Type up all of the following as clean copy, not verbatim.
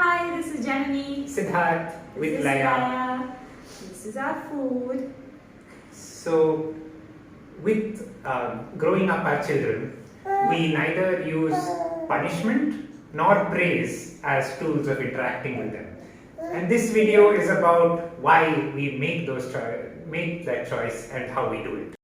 Hi, this is Janani. Siddharth with Laya. This is our food. So, with growing up our children, we neither use punishment nor praise as tools of interacting with them. And this video is about why we make that choice and how we do it.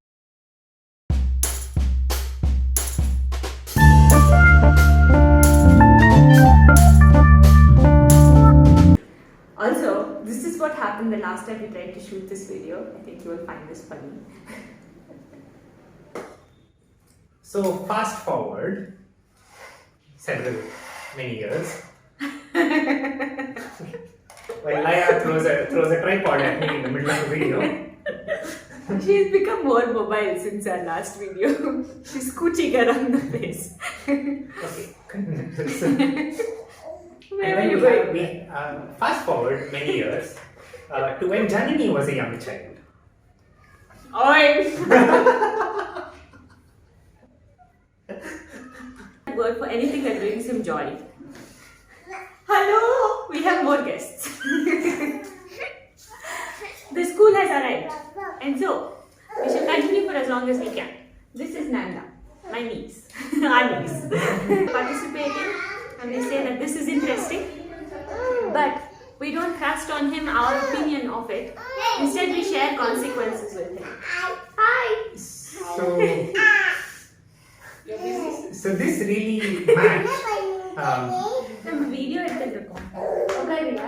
Also, this is what happened the last time we tried to shoot this video. I think you will find this funny. So, fast forward many years. While Laya throws a tripod at me in the middle of the video. She's become more mobile since our last video. She's scooching around the place. Okay. Where are you going? Fast forward many years to when Janani was a young child. Oi! Word for anything that brings him joy. Hello! We have more guests. The school has arrived. And so, we shall continue for as long as we can. This is Nanda, my niece. Our niece. Participating, and they say that this is interesting. But we don't thrust on him our opinion of it. Instead, we share consequences with him. Hi! So this really matched. ನಮ್ಮ video ಎತ್ತಿರಬೇಕು ಹೋಗಿಲ್ಲ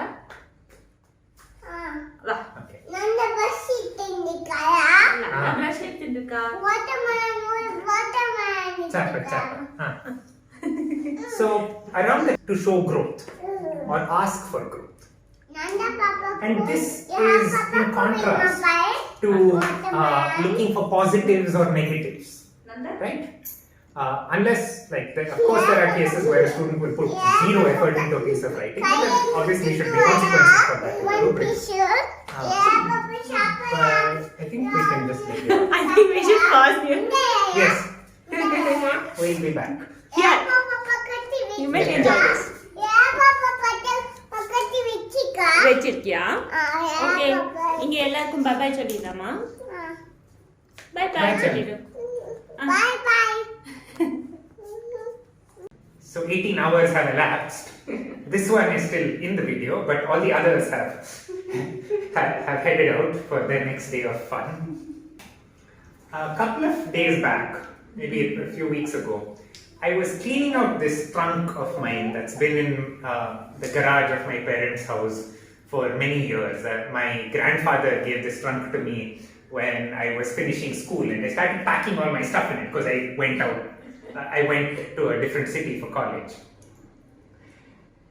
Okay. ನನ್ನ brush ಎತ್ತಿದ್ದಕ್ಕ Chapter. So around to show growth or ask for growth. And this is in contrast to looking for positives or negatives, right? Unless, of course, there are cases where a student will put zero effort into a piece of writing, but there obviously should be consequences for that. But I think we can just leave it. I think we should pause here. Yes, we'll be back. Yeah, you may enjoy this. வெச்சிருக்கியா okay இங்க எல்லாருக்கும் bye bye சொல்லிடலாமா bye bye சொல்லிடு Bye bye. So 18 hours have elapsed. This one is still in the video, but all the others have headed out for their next day of fun. A couple of days back, maybe a few weeks ago, I was cleaning out this trunk of mine that's been in the garage of my parents' house for many years. My grandfather gave this trunk to me when I was finishing school, and I started packing all my stuff in it because I went to a different city for college.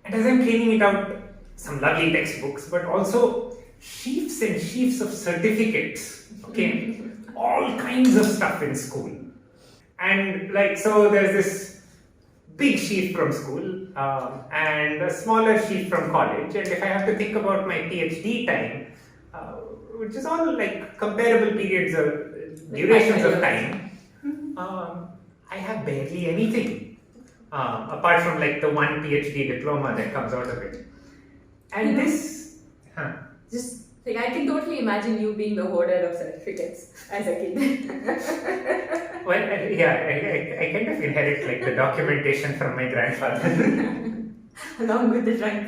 And as I'm cleaning it out, some lovely textbooks, but also sheafs and sheafs of certificates, okay? All kinds of stuff in school. And so there's this big sheaf from school and a smaller sheaf from college. And if I have to think about my PhD time, which is all comparable periods of durations of time, I have barely anything apart from the one PhD diploma that comes out of it. And I can totally imagine you being the hoarder of certificates as a kid. Well, I kind of inherit the documentation from my grandfather. Along with the trunk.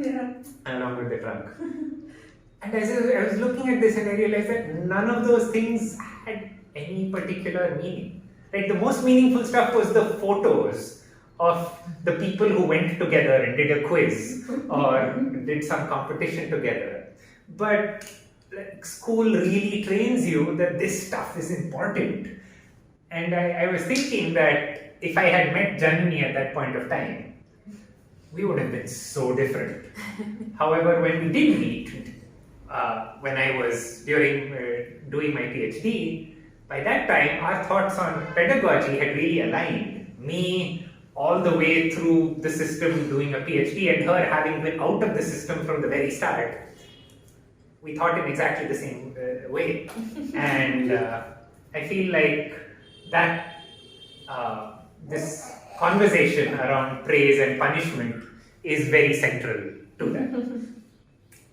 Yeah. Along with the trunk. And as I was looking at this, and I realized that none of those things had any particular meaning. The most meaningful stuff was the photos of the people who went together and did a quiz or did some competition together. But school really trains you that this stuff is important. And I was thinking that if I had met Janani at that point of time, we would have been so different. However, when we did meet, when I was doing my PhD, by that time our thoughts on pedagogy had really aligned. Me all the way through the system doing a PhD, and her having been out of the system from the very start. We thought in exactly the same way. And I feel like that this conversation around praise and punishment is very central to that.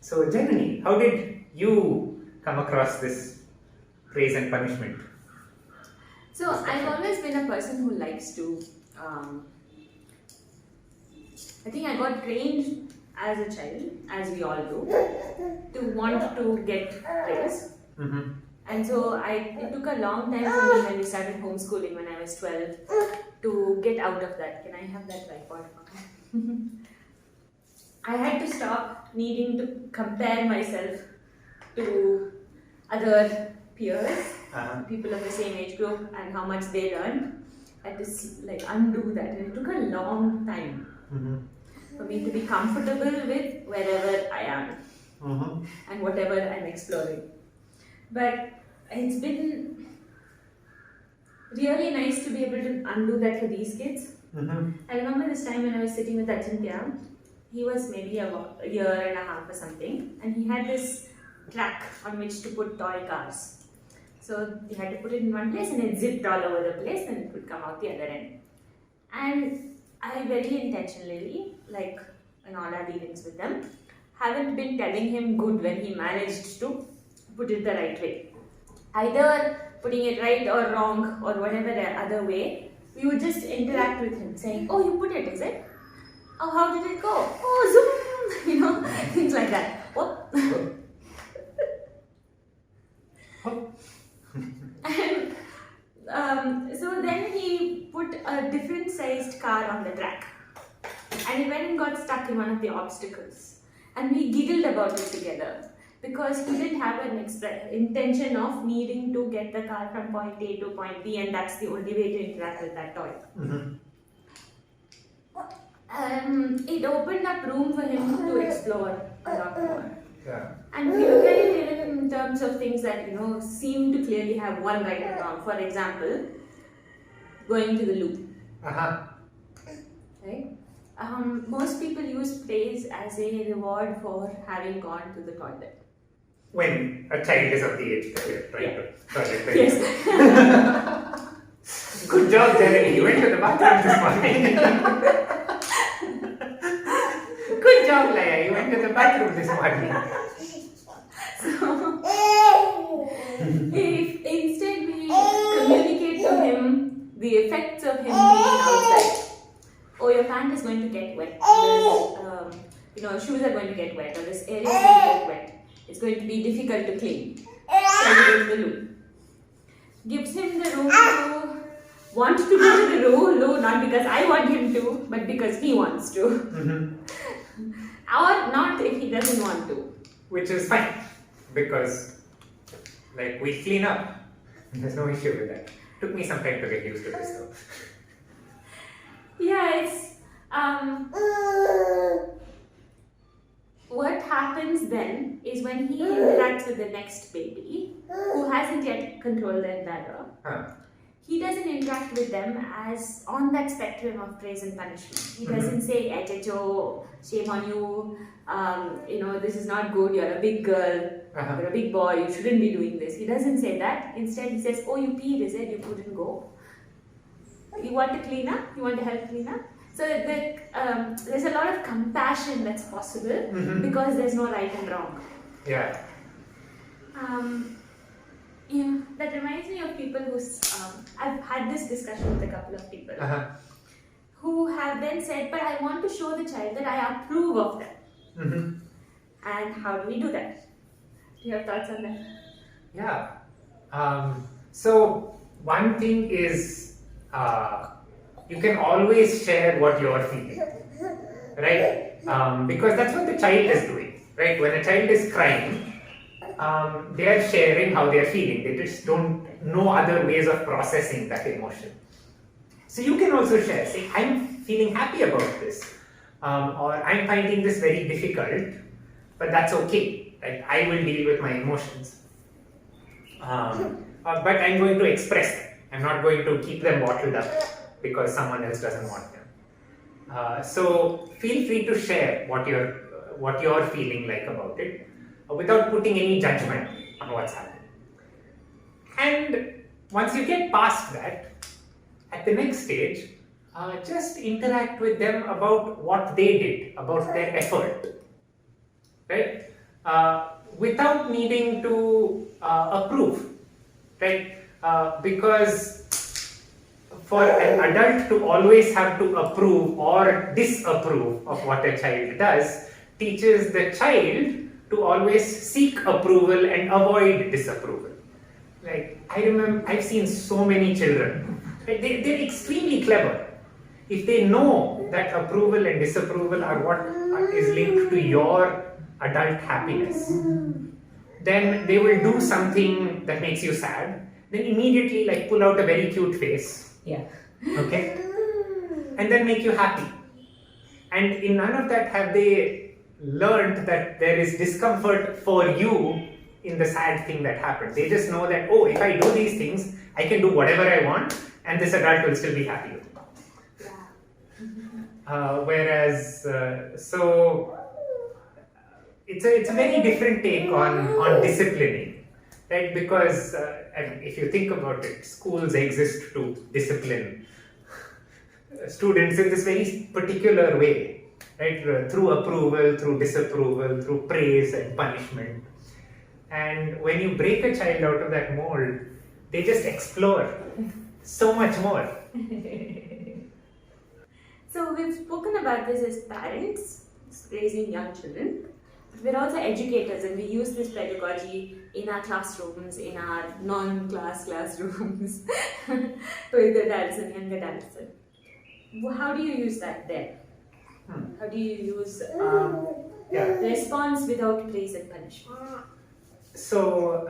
So, Janani, how did you come across this praise and punishment? So I've always been a person who likes to, I think I got trained as a child, as we all do, to want to get praise. Mm-hmm. And so it took a long time for me when we started homeschooling when I was 12 to get out of that. Can I have that tripod? I had to stop needing to compare myself to other peers, people of the same age group, and how much they learned. I had to undo that, and it took a long time for me to be comfortable with wherever I am and whatever I'm exploring. But it's been really nice to be able to undo that for these kids. I remember this time when I was sitting with Achintya. He was maybe a year and a half or something, and he had this track on which to put toy cars. So he had to put it in one place and it zipped all over the place and it would come out the other end. And I very intentionally, like in all our dealings with them, haven't been telling him good when he managed to put it the right way. Either putting it right or wrong or whatever other way, we would just interact with him saying, "Oh, you put it, is it? Oh, how did it go? Oh, zoom!" Things like that. What? And so then he put a different sized car on the track, and he went and got stuck in one of the obstacles, and we giggled about it together because he didn't have an intention of needing to get the car from point A to point B, and that's the only way to interact with that toy. It opened up room for him to explore a lot more. Yeah. And if you look at it even in terms of things that seem to clearly have one right and wrong. For example, going to the loo. Right? Most people use praise as a reward for having gone to the toilet. When a child is of the age that you're trying to toilet. Yes. Good job, Janani. You went to the bathroom this morning. Good job, Laya. You went to the bathroom this morning. So, if instead we communicate to him the effects of him being outside, oh, your pant is going to get wet, shoes are going to get wet, or this area is going to get wet, it's going to be difficult to clean, so you go to the loo. Gives him the room to want to go to the loo, not because I want him to, but because he wants to. Or not if he doesn't want to. Which is fine, because we clean up. There's no issue with that. Took me some time to get used to this though. Yeah, it's what happens then is when he interacts with the next baby who hasn't yet controlled their bladder. He doesn't interact with them as on that spectrum of praise and punishment. He doesn't say, "Echecho, shame on you, this is not good, you're a big girl, you're a big boy, you shouldn't be doing this." He doesn't say that. Instead, he says, "Oh, you peed, is it? You couldn't go. You want to clean up? You want to help clean up?" So there's a lot of compassion that's possible because there's no right and wrong. Yeah. That reminds me of people who I've had this discussion with a couple of people who have then said, "But I want to show the child that I approve of them." And how do we do that? Do you have thoughts on that? Yeah. So one thing is you can always share what you're feeling, right? Because that's what the child is doing, right? When a child is crying, they are sharing how they are feeling. They just don't know other ways of processing that emotion. So you can also share, say, "I'm feeling happy about this," or "I'm finding this very difficult, but that's okay. Right? I will deal with my emotions. But I'm going to express them. I'm not going to keep them bottled up because someone else doesn't want them." So feel free to share what you're feeling like about it, without putting any judgment on what's happening. And once you get past that, at the next stage, just interact with them about what they did, about their effort, right? Without needing to approve, right? Because for an adult to always have to approve or disapprove of what a child does teaches the child to always seek approval and avoid disapproval. Like, I remember, I've seen so many children, right? They're extremely clever. If they know that approval and disapproval are what is linked to your adult happiness, then they will do something that makes you sad, then immediately like pull out a very cute face. Yeah. Okay? And then make you happy. And in none of that have they learned that there is discomfort for you in the sad thing that happened. They just know that, oh, if I do these things, I can do whatever I want, and this adult will still be happy with it. Whereas, it's a very different take on disciplining, right? Because and if you think about it, schools exist to discipline students in this very particular way, right? Through approval, through disapproval, through praise and punishment. And when you break a child out of that mold, they just explore so much more. So we've spoken about this as parents raising young children. We're also educators, and we use this pedagogy in our classrooms, in our non-class classrooms with adults and young adults. How do you use that there? How do you use response without praise and punishment? So,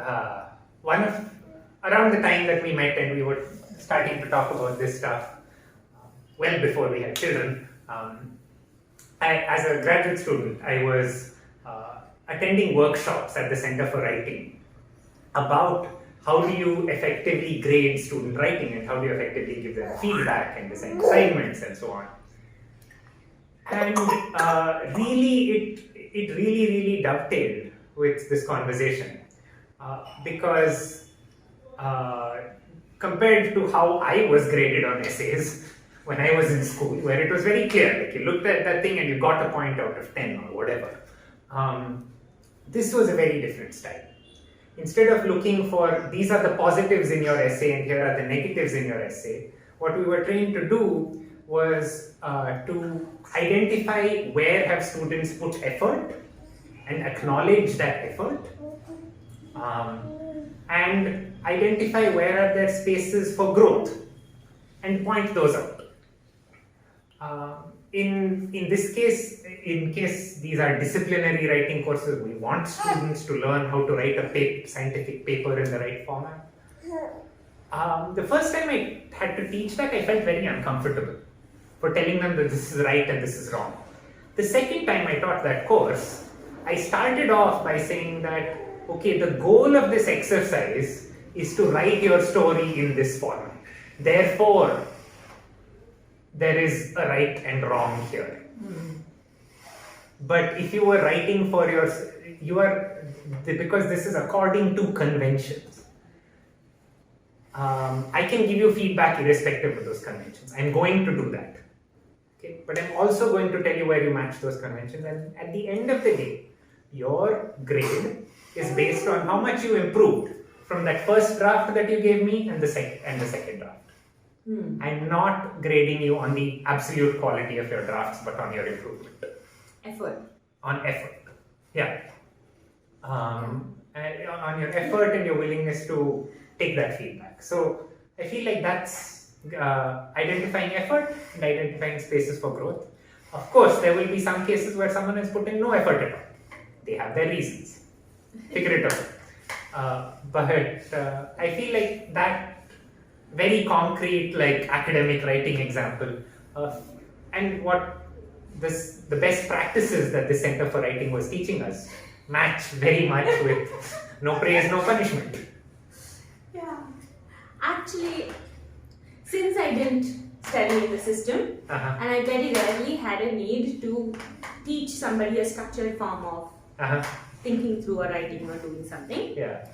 around the time that we met and we were starting to talk about this stuff, well before we had children, as a graduate student, I was attending workshops at the Center for Writing about how do you effectively grade student writing and how do you effectively give them feedback and design assignments and so on. And it really dovetailed with this conversation because compared to how I was graded on essays when I was in school, where it was very clear, like you looked at that thing and you got a point out of 10 or whatever. This was a very different style. Instead of looking for these are the positives in your essay and here are the negatives in your essay, what we were trained to do was to identify where have students put effort and acknowledge that effort, and identify where are there spaces for growth and point those out. In this case, in case these are disciplinary writing courses, we want students to learn how to write a scientific paper in the right format. The first time I had to teach that, I felt very uncomfortable for telling them that this is right and this is wrong. The second time I taught that course, I started off by saying that, okay, the goal of this exercise is to write your story in this format. Therefore, there is a right and wrong here. But if you were writing for because this is according to conventions, I can give you feedback irrespective of those conventions. I'm going to do that. Okay? But I'm also going to tell you where you match those conventions. And at the end of the day, your grade is based on how much you improved from that first draft that you gave me and the second draft. I'm not grading you on the absolute quality of your drafts, but on your improvement. Effort. On effort. Yeah. On your effort and your willingness to take that feedback. So I feel like that's identifying effort and identifying spaces for growth. Of course, there will be some cases where someone has put in no effort at all. They have their reasons. Figure it out. But I feel like that very concrete, like academic writing example, and what the best practices that the Center for Writing was teaching us match very much with no praise, no punishment. Yeah. Actually, since I didn't study in the system, and I very rarely had a need to teach somebody a structured form of thinking through or writing or doing something. Yeah.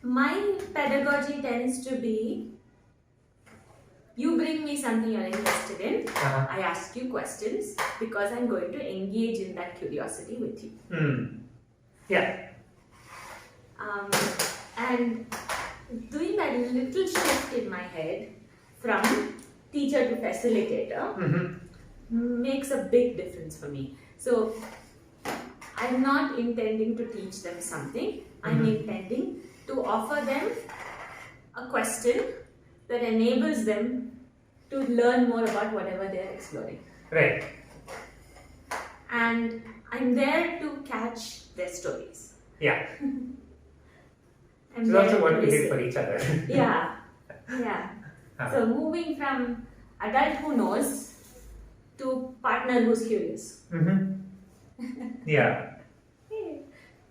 My pedagogy tends to be you bring me something you're interested in. Uh-huh. I ask you questions because I'm going to engage in that curiosity with you. Yeah. And doing that little shift in my head from teacher to facilitator makes a big difference for me. So I'm not intending to teach them something. I'm intending to offer them a question that enables them to learn more about whatever they're exploring. Right. And I'm there to catch their stories. Yeah. I'm It's there also to what we did listen. for each other. Yeah. So moving from adult who knows to partner who's curious. Yeah.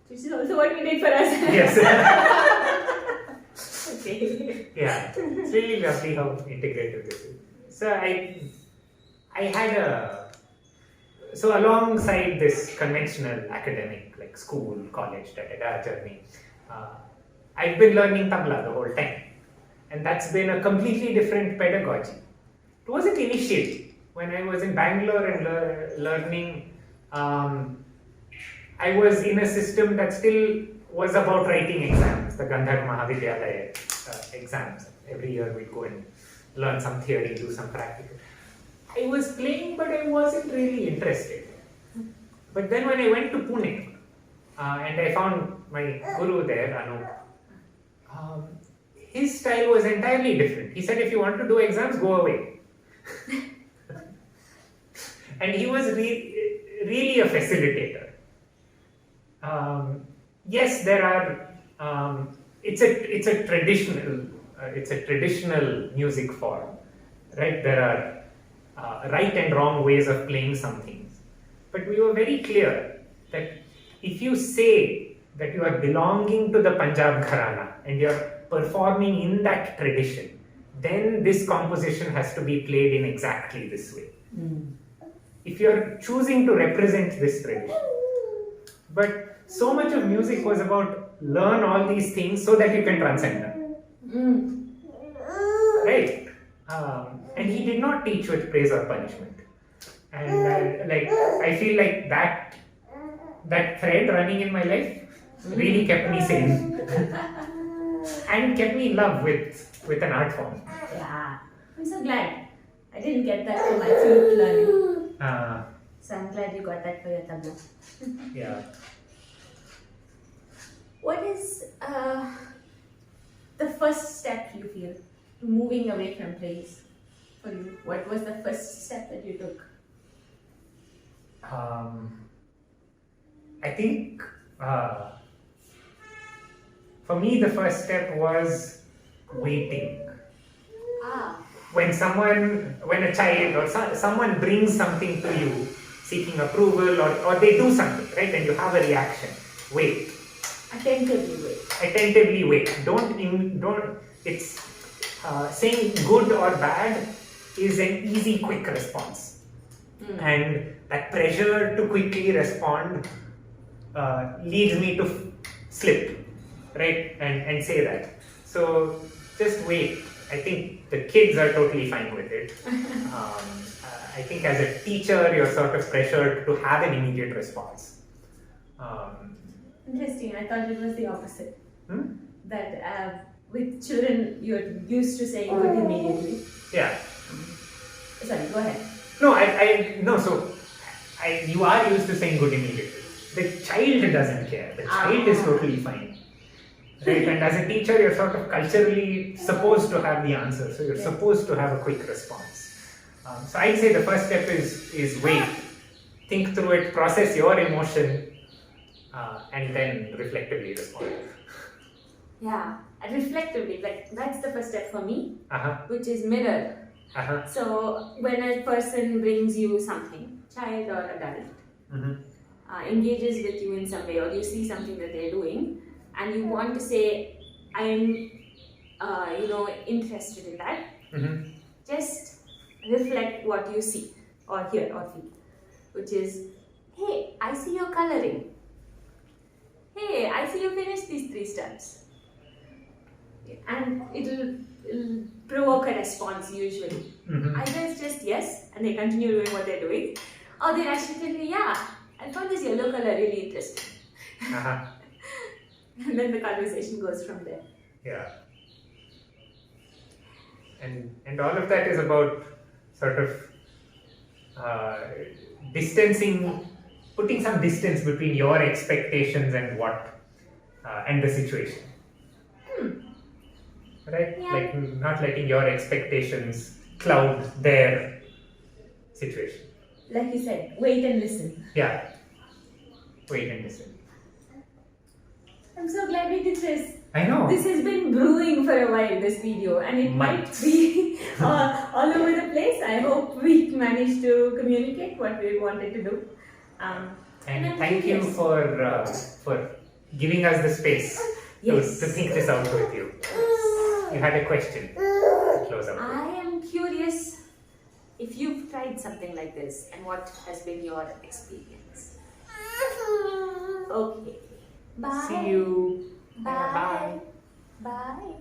Which is also what we did for us. Yes. Okay. Yeah. It's really lovely how integrated this is. So I had so alongside this conventional academic like school, college, journey, I've been learning tabla the whole time, and that's been a completely different pedagogy. It wasn't initially when I was in Bangalore and learning. I was in a system that still was about writing exams, the Gandhar Mahavidyalaya exams. Every year we'd go and learn some theory, do some practical. I was playing, but I wasn't really interested. But then when I went to Pune, and I found my guru there, Anu, his style was entirely different. He said, if you want to do exams, go away. And he was really a facilitator. Yes, there are. It's a traditional music form, right? There are right and wrong ways of playing some things, but we were very clear that if you say that you are belonging to the Punjab Gharana and you're performing in that tradition, then this composition has to be played in exactly this way. If you're choosing to represent this tradition, but so much of music was about learn all these things so that you can transcend them. Right? And he did not teach with praise or punishment. And I feel like that thread running in my life really kept me sane and kept me in love with an art form. Yeah, I'm so glad. I didn't get that for my flute learning. So I'm glad you got that for your tabla. Yeah. What is the first step you feel moving away from praise for you? What was the first step that you took? I think for me the first step was waiting. When a child or someone brings something to you seeking approval or they do something, right, and you have a reaction, wait. Attentively wait. Don't. It's saying good or bad is an easy, quick response, and that pressure to quickly respond leads me to slip, right, and say that. So just wait. I think the kids are totally fine with it. I think as a teacher, you're sort of pressured to have an immediate response. Interesting. I thought it was the opposite. That with children, you're used to saying good immediately. Yeah. Sorry, go ahead. No. So you are used to saying good immediately. The child doesn't care. The child is totally fine. Right? And as a teacher, you're sort of culturally supposed to have the answer. So you're supposed to have a quick response. So I'd say the first step is wait. Think through it, process your emotion, and then reflectively respond. Yeah, and reflectively, that's the first step for me, Uh-huh. which is mirror. Uh-huh. So when a person brings you something, child or adult, engages with you in some way, or you see something that they're doing, and you want to say, I'm, interested in that, just reflect what you see, or hear, or feel, which is, hey, I see your coloring. Hey, I see you finished these 3 steps. and it'll provoke a response usually. Mhm. Either it's just yes, and they continue doing what they're doing, or they actually tell me, yeah, I found this yellow color really interesting. Uh-huh. And then the conversation goes from there. Yeah. And all of that is about sort of distancing, putting some distance between your expectations and and the situation. Right? Yeah. Like not letting your expectations cloud their situation. Like you said, wait and listen. Yeah. Wait and listen. I'm so glad we did this. I know. This has been brewing for a while, this video, and it Months. might be all over the place. I hope we managed to communicate what we wanted to do. And I'm thank you curious. for giving us the space Yes. to think this out with you. You had a question to close out with. I am curious if you've tried something like this and what has been your experience. Okay. Bye. See you. Bye. Bye.